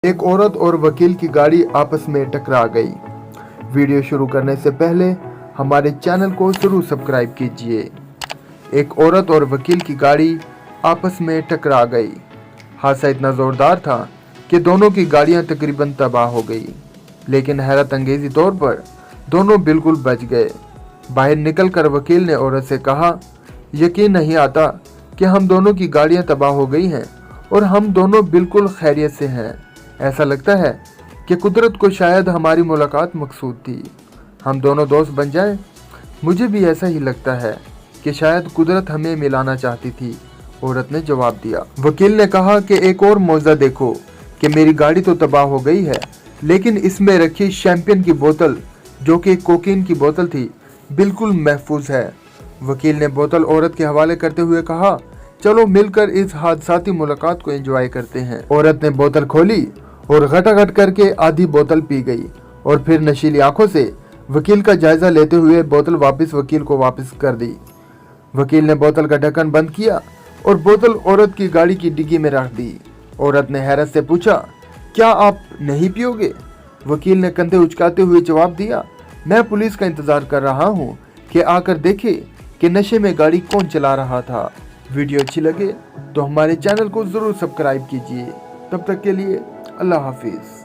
एक औरत और वकील की गाड़ी आपस में टकरा गई। वीडियो शुरू करने से पहले हमारे चैनल को जरूर सब्सक्राइब कीजिए। एक औरत और वकील की गाड़ी आपस में टकरा गई। हादसा इतना जोरदार था कि दोनों की गाड़ियां तकरीबन तबाह हो गई, लेकिन हैरत अंगेजी तौर पर दोनों बिल्कुल बच गए। बाहर निकलकर वकील ने औरत से कहा, यकीन नहीं आता कि हम दोनों की गाड़ियां तबाह हो गई हैं और हम दोनों बिल्कुल खैरियत से हैं। ऐसा लगता है कि कुदरत को शायद हमारी मुलाकात मकसूद थी, हम दोनों दोस्त बन जाएं। मुझे भी ऐसा ही लगता है कि शायद कुदरत हमें मिलाना चाहती थी, औरत ने जवाब दिया। वकील ने कहा कि एक और मौजज़ा देखो कि मेरी गाड़ी तो तबाह हो गई है, लेकिन इसमें रखी शैंपियन की बोतल, जो कि कोकीन की बोतल थी, बिल्कुल महफूज है। वकील ने बोतल औरत के हवाले करते हुए कहा, चलो मिलकर इस हादसाती मुलाकात को एंजॉय करते हैं। औरत ने बोतल खोली और घटाघट करके आधी बोतल पी गई और फिर नशीली आंखों से वकील का जायजा लेते हुए बोतल वापस वकील को वापस कर दी। वकील ने बोतल का ढक्कन बंद किया और बोतल औरत की गाड़ी की डिग्गी में रख दी। औरत ने हैरत से पूछा, क्या आप नहीं पियोगे? वकील ने कंधे उचकाते हुए जवाब दिया, मैं पुलिस का इंतजार कर रहा हूँ कि आकर देखे कि नशे में गाड़ी कौन चला रहा था। वीडियो अच्छी लगे तो हमारे चैनल को जरूर सब्सक्राइब कीजिए। तब तक के लिए अल्लाह हाफिज।